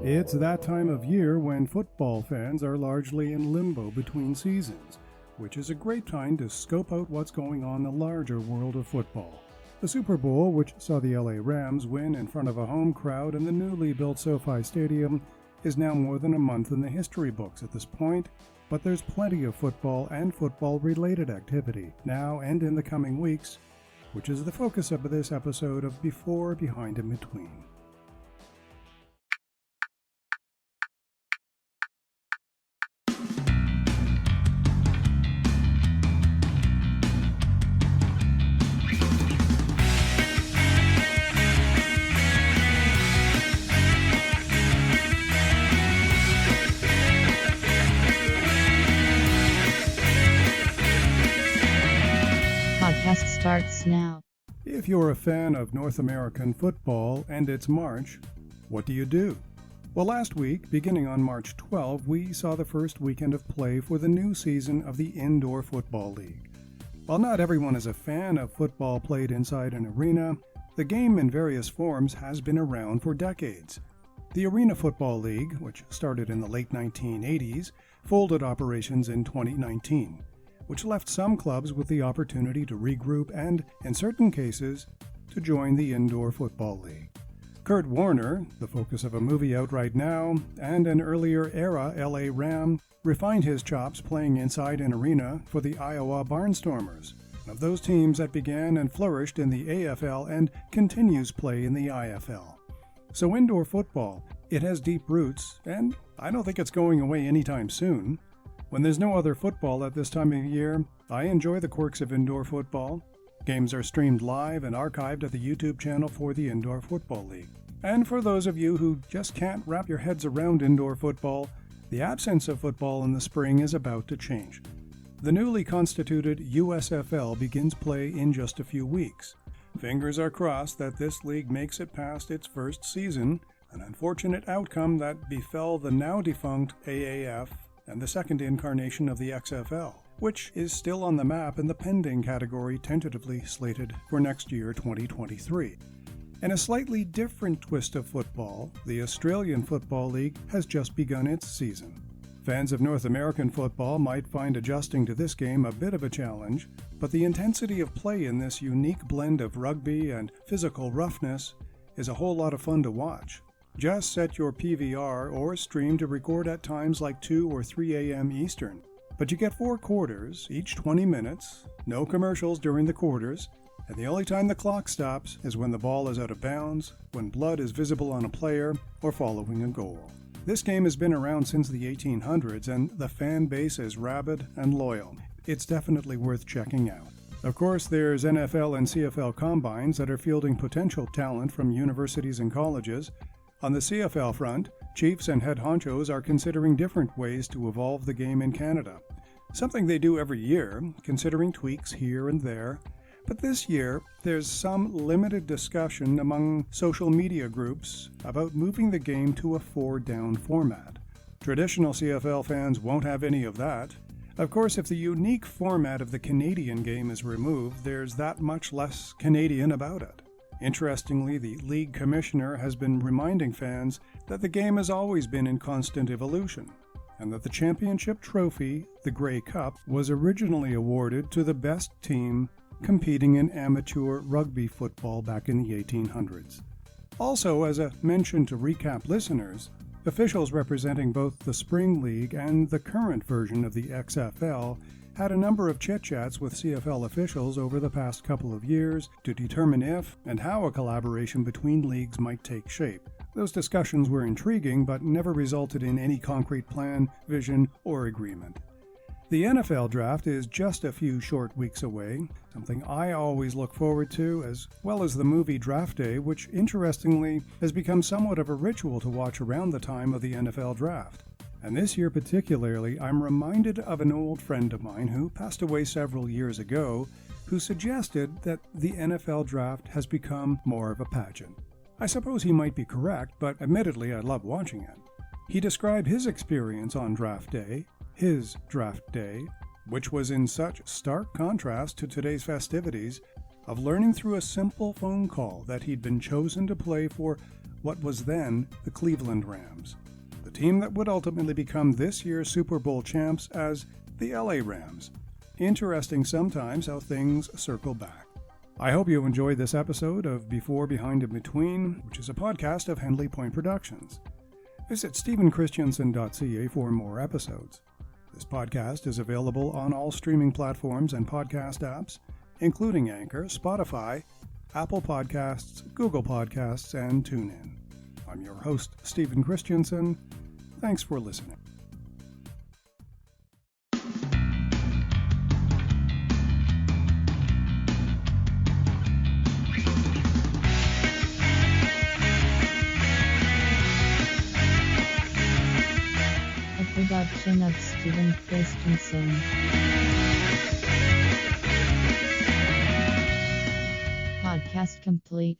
It's that time of year when football fans are largely in limbo between seasons, which is a great time to scope out what's going on in the larger world of football. The Super Bowl, which saw the LA Rams win in front of a home crowd in the newly built SoFi Stadium, is now more than a month in the history books at this point, but there's plenty of football and football-related activity now and in the coming weeks, which is the focus of this episode of Before, Behind, and Between. Podcast starts now. If you're a fan of North American football and its March, what do you do? Well, last week, beginning on March 12, we saw the first weekend of play for the new season of the Indoor Football League. While not everyone is a fan of football played inside an arena, the game in various forms has been around for decades. The Arena Football League, which started in the late 1980s, folded operations in 2019. Which left some clubs with the opportunity to regroup and, in certain cases, to join the Indoor Football League. Kurt Warner, the focus of a movie out right now, and an earlier era LA Ram, refined his chops playing inside an arena for the Iowa Barnstormers, one of those teams that began and flourished in the AFL and continues play in the IFL. So indoor football, it has deep roots, and I don't think it's going away anytime soon. When there's no other football at this time of year, I enjoy the quirks of indoor football. Games are streamed live and archived at the YouTube channel for the Indoor Football League. And for those of you who just can't wrap your heads around indoor football, the absence of football in the spring is about to change. The newly constituted USFL begins play in just a few weeks. Fingers are crossed that this league makes it past its first season, an unfortunate outcome that befell the now defunct AAF and the second incarnation of the XFL, which is still on the map in the pending category tentatively slated for next year 2023. In a slightly different twist of football, the Australian Football League has just begun its season. Fans of North American football might find adjusting to this game a bit of a challenge, but the intensity of play in this unique blend of rugby and physical roughness is a whole lot of fun to watch. Just set your PVR or stream to record at times like 2 or 3 a.m. Eastern. But you get 4 quarters, each 20 minutes, no commercials during the quarters, and the only time the clock stops is when the ball is out of bounds, when blood is visible on a player, or following a goal. This game has been around since the 1800s, and the fan base is rabid and loyal. It's definitely worth checking out. Of course, there's NFL and CFL combines that are fielding potential talent from universities and colleges. On the CFL front, chiefs and head honchos are considering different ways to evolve the game in Canada. Something they do every year, considering tweaks here and there. But this year, there's some limited discussion among social media groups about moving the game to a 4-down format. Traditional CFL fans won't have any of that. Of course, if the unique format of the Canadian game is removed, there's that much less Canadian about it. Interestingly, the league commissioner has been reminding fans that the game has always been in constant evolution, and that the championship trophy, the Grey Cup, was originally awarded to the best team competing in amateur rugby football back in the 1800s. Also, as a mention to recap listeners, officials representing both the Spring League and the current version of the XFL had a number of chit-chats with CFL officials over the past couple of years to determine if and how a collaboration between leagues might take shape. Those discussions were intriguing, but never resulted in any concrete plan, vision, or agreement. The NFL draft is just a few short weeks away, something I always look forward to, as well as the movie Draft Day, which interestingly has become somewhat of a ritual to watch around the time of the NFL draft. And this year particularly, I'm reminded of an old friend of mine who passed away several years ago, who suggested that the NFL draft has become more of a pageant. I suppose he might be correct, but admittedly I love watching it. He described his experience on draft day, which was in such stark contrast to today's festivities, of learning through a simple phone call that he'd been chosen to play for what was then the Cleveland Rams, the team that would ultimately become this year's Super Bowl champs as the LA Rams. Interesting sometimes how things circle back. I hope you enjoyed this episode of Before, Behind, and Between, which is a podcast of Henley Point Productions. Visit stephenchristiansen.ca for more episodes. This podcast is available on all streaming platforms and podcast apps, including Anchor, Spotify, Apple Podcasts, Google Podcasts, and TuneIn. I'm your host, Stephen Christiansen. Thanks for listening. A production of Stephen Christensen. Podcast complete.